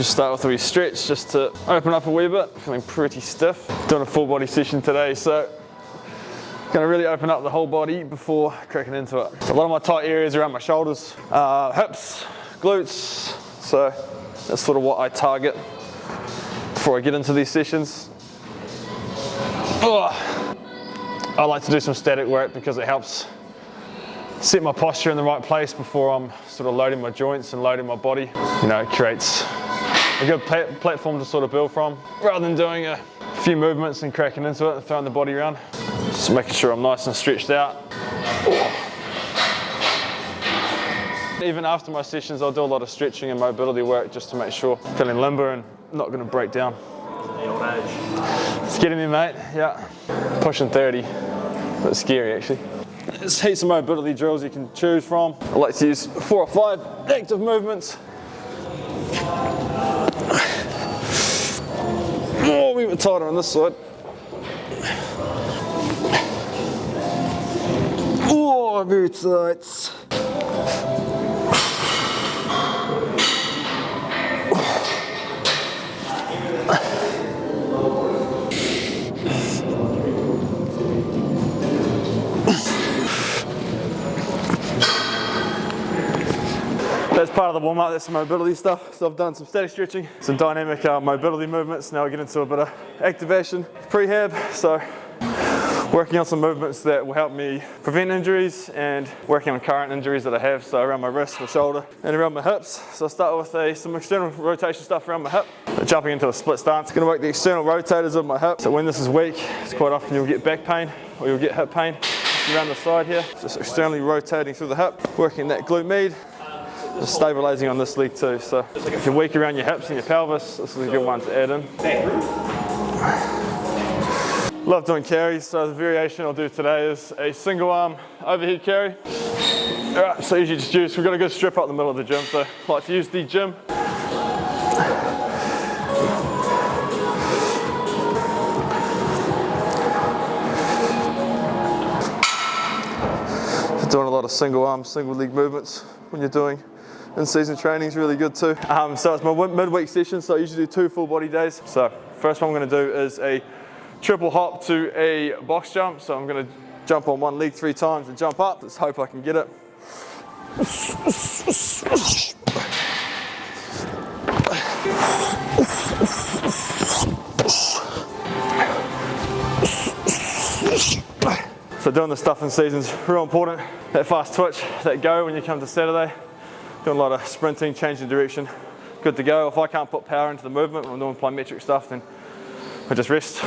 Just start with a wee stretch just to open up a wee bit. Feeling pretty stiff. Doing a full body session today, so gonna really open up the whole body before cracking into it. A lot of my tight areas around my shoulders, hips, glutes, so that's sort of what I target before I get into these sessions. I like to do some static work because it helps set my posture in the right place before I'm sort of loading my joints and loading my body. You know, it creates a good platform to sort of build from, rather than doing a few movements and cracking into it and throwing the body around. Just making sure I'm nice and stretched out. Even after my sessions, I'll do a lot of stretching and mobility work just to make sure I'm feeling limber and not going to break down. It's getting me, mate. Yeah, pushing 30. A bit scary actually. There's heaps of mobility drills you can choose from. I like to use 4 or 5 active movements. Oh, a wee bit tighter on this side. Oh, very tight. That's part of the warm-up, that's some mobility stuff. So I've done some static stretching, some dynamic mobility movements. Now I get into a bit of activation, prehab. So working on some movements that will help me prevent injuries and working on current injuries that I have. So around my wrist, my shoulder, and around my hips. So I'll start with some external rotation stuff around my hip. Jumping into a split stance. Going to work the external rotators of my hip. So when this is weak, it's quite often you'll get back pain or you'll get hip pain around the side here. Just externally rotating through the hip, working that glute med. Just stabilizing on this leg too. So if you're weak around your hips and your pelvis, this is a good one to add in. Love doing carries, so the variation I'll do today is a single arm overhead carry. Alright, so usually just use, we've got a good strip up the middle of the gym, so I like to use the gym. Doing a lot of single arm, single leg movements when you're doing in-season training is really good too. So it's my midweek session, so I usually do 2 full body days. So first one I'm going to do is a triple hop to a box jump. So I'm going to jump on one leg 3 times and jump up. Let's hope I can get it. So doing this stuff in season is real important. That fast twitch, that go when you come to Saturday. Doing a lot of sprinting, changing direction. Good to go. If I can't put power into the movement when I'm doing plyometric stuff, then I just rest.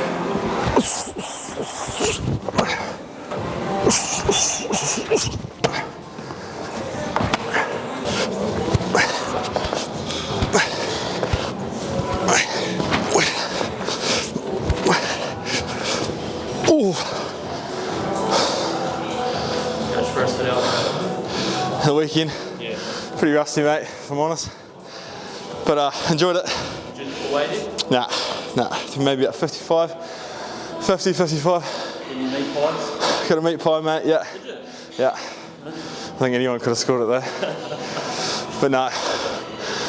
The weekend, yeah. Pretty rusty, mate, if I'm honest. But enjoyed it. Did you do the weight? Nah. I think maybe at 55, 50, 55. Did you meat pies? Got a meat pie, mate, yeah. Did you? Yeah. I think anyone could have scored it there. But no,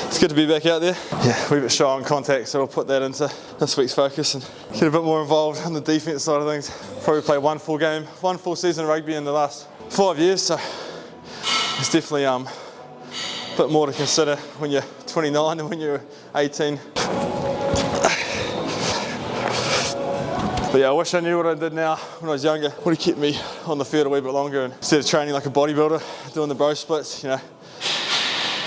it's good to be back out there. Yeah, we're a bit shy on contact, so we'll put that into this week's focus and get a bit more involved on the defence side of things. Probably played 1 full season of rugby in the last 5 years, so it's definitely a bit more to consider when you're 29 than when you're 18. But yeah, I wish I knew what I did now when I was younger. Would have kept me on the field a wee bit longer, and instead of training like a bodybuilder, doing the bro splits, you know,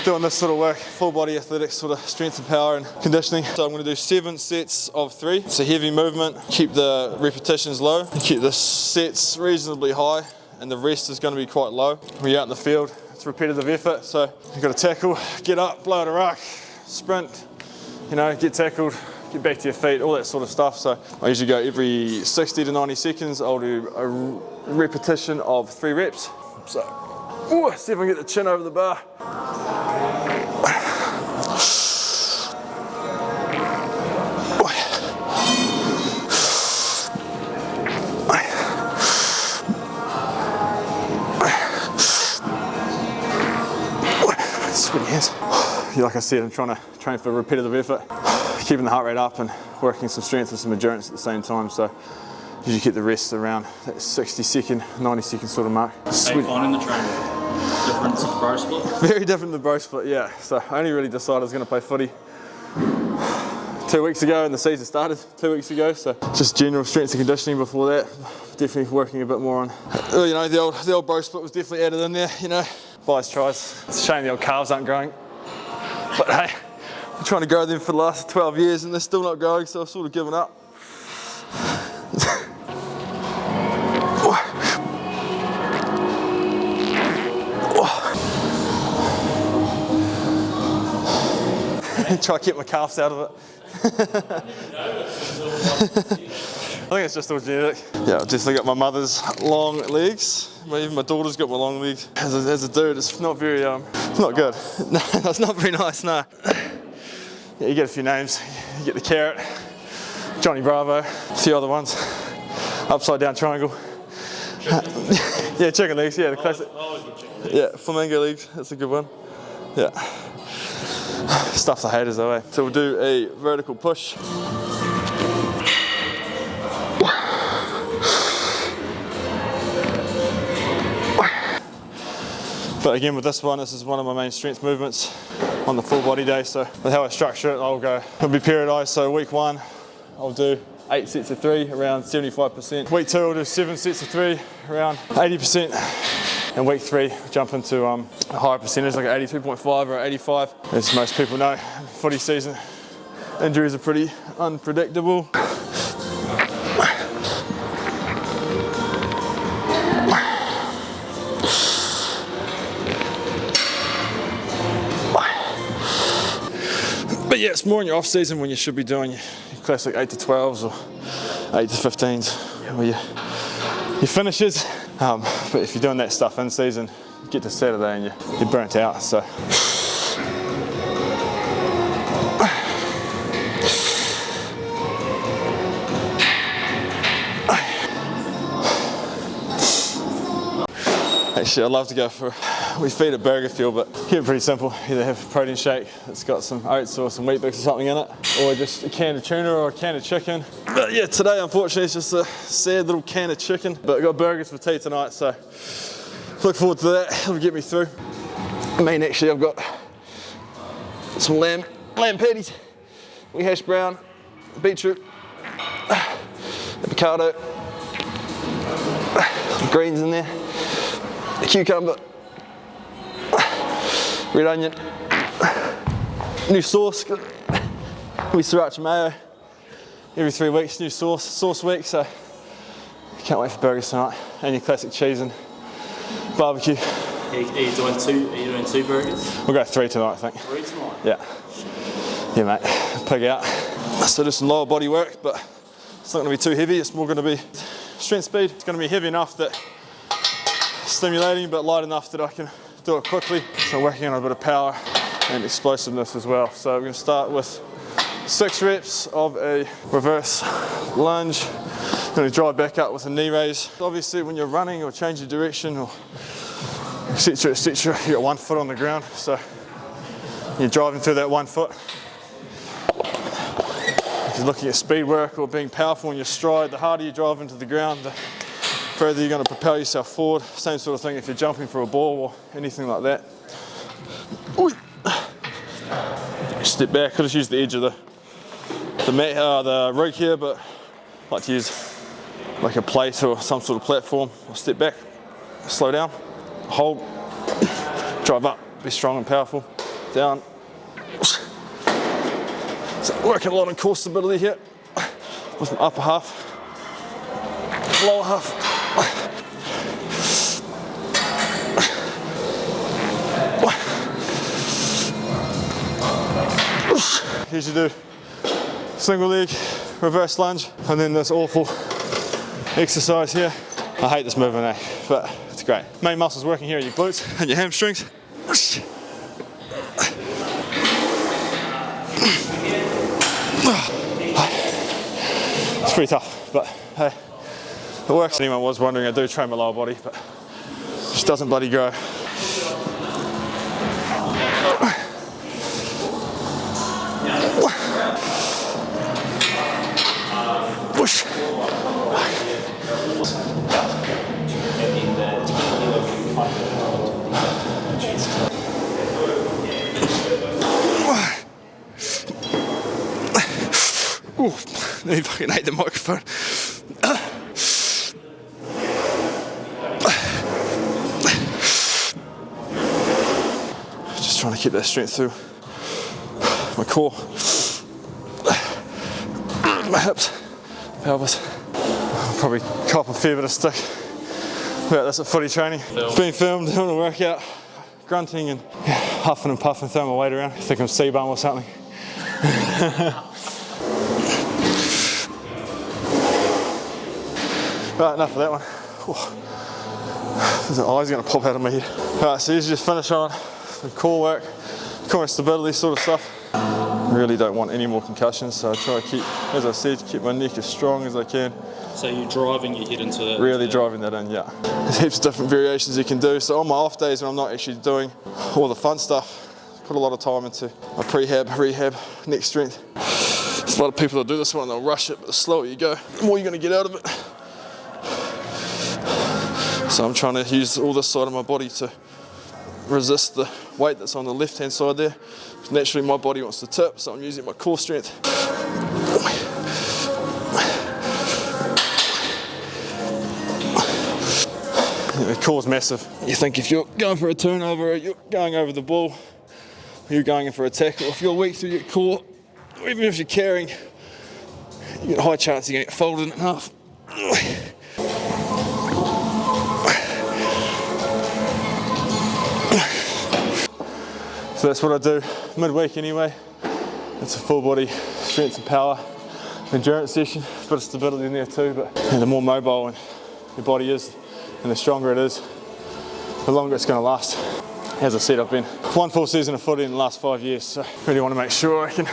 doing this sort of work, full body athletics, sort of strength and power and conditioning. So I'm going to do 7 sets of 3. It's a heavy movement, keep the repetitions low, keep the sets reasonably high, and the rest is going to be quite low. When you're out in the field, it's repetitive effort, so you've got to tackle, get up, blow it a ruck, sprint, you know, get tackled, get back to your feet, all that sort of stuff. So I usually go every 60 to 90 seconds, I'll do a repetition of 3 reps. So, see if I can get the chin over the bar. Sweaty hands. like I said, I'm trying to train for repetitive effort, keeping the heart rate up and working some strength and some endurance at the same time. So usually keep the rest around that 60-second, 90-second sort of mark. How are you finding the training? Different to the bro split? Very different to the bro split, yeah. So I only really decided I was going to play footy 2 weeks ago, and the season started 2 weeks ago. So just general strength and conditioning before that. Definitely working a bit more on, you know, the old bro split was definitely added in there, you know. Buys tries. It's a shame the old calves aren't growing. But hey, I'm trying to grow them for the last 12 years and they're still not growing, so I've sort of given up. Try to keep my calves out of it. I think it's just all genetic. Yeah, I've definitely got my mother's long legs. Even my daughter's got my long legs. As a dude, it's not very, it's not good. No, it's not very nice, no. Yeah, you get a few names. You get the Carrot, Johnny Bravo, a few other ones. Upside down triangle. Yeah, chicken legs, yeah, the classic. Yeah, flamingo legs, that's a good one. Yeah. Stuff the haters away. So we'll do a vertical push. But again, with this one, this is one of my main strength movements on the full body day. So with how I structure it, it'll be periodized. So week 1, I'll do 8 sets of 3, around 75%. Week 2, I'll do 7 sets of 3, around 80%. And week 3, jump into a higher percentage, like 82.5 or 85. As most people know, footy season, injuries are pretty unpredictable. But yeah, it's more in your off season when you should be doing your classic 8 to 12s or 8 to 15s, or your finishes. But if you're doing that stuff in season, you get to Saturday and you're burnt out. So. Actually, I'd love to go for, we feed at Burger Fuel, but keep it pretty simple. Either have a protein shake that's got some oats or some Weet Bix or something in it, or just a can of tuna or a can of chicken. But yeah, today unfortunately it's just a sad little can of chicken, but I've got burgers for tea tonight, so look forward to that. It'll get me through. I mean, actually I've got some lamb patties, we hash brown, beetroot, avocado, some greens in there, a cucumber, red onion, new sauce, we sriracha mayo, every 3 weeks, new sauce week, so can't wait for burgers tonight, and your classic cheese and barbecue. Are you doing two burgers? We'll go 3 tonight, I think. 3 tonight? Yeah. Yeah, mate, pig out. So do some lower body work, but it's not gonna be too heavy, it's more gonna be strength speed. It's gonna be heavy enough that stimulating, but light enough that I can do it quickly. So working on a bit of power and explosiveness as well. So we're going to start with 6 reps of a reverse lunge. Going to drive back up with a knee raise. Obviously when you're running or changing direction or etc, you got 1 foot on the ground, so you're driving through that 1 foot. If you're looking at speed work or being powerful in your stride, the harder you drive into the ground, the further you're going to propel yourself forward. Same sort of thing if you're jumping for a ball or anything like that. Step back, I just use the edge of the rig here, but I like to use like a plate or some sort of platform. I'll step back, slow down, hold, drive up, be strong and powerful, down. So working a lot on core stability here with my upper half, lower half. Usually do single leg, reverse lunge, and then this awful exercise here. I hate this movement, but it's great. Main muscles working here are your glutes and your hamstrings. It's pretty tough, but hey, it works. If anyone was wondering, I do train my lower body, but it just doesn't bloody grow. Push. Ooh, nearly fucking ate the microphone. Just trying to keep that strength through my core, my hips, pelvis. I'll probably cop a fair bit of stick about this at footy training. It's been filmed, doing a workout, grunting and huffing and puffing, throwing my weight around. I think I'm C-bum or something. Right, enough of that one. There's an eye's going to pop out of my head. Right, so usually just finish on the core work, core and stability sort of stuff. Really don't want any more concussions, so I try to keep, as I said, keep my neck as strong as I can. So you're driving your head into that? Really driving that in, yeah. There's heaps of different variations you can do. So on my off days when I'm not actually doing all the fun stuff, put a lot of time into my prehab, rehab, neck strength. There's a lot of people that do this one and they'll rush it, but the slower you go, the more you're going to get out of it. So I'm trying to use all this side of my body to resist the weight that's on the left-hand side there. Naturally my body wants to tip, so I'm using my core strength. The core's massive. You think if you're going for a turnover, you're going over the ball, you're going in for a tackle, if you're weak through your core, or even if you're carrying, you get a high chance you're going to get folded in half. So that's what I do midweek anyway. It's a full body strength and power endurance session, a bit of stability in there too, but the more mobile your body is and the stronger it is, the longer it's going to last. As I said, I've been one full season of footy in the last 5 years, so I really want to make sure I can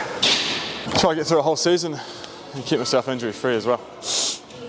try to get through a whole season and keep myself injury free as well.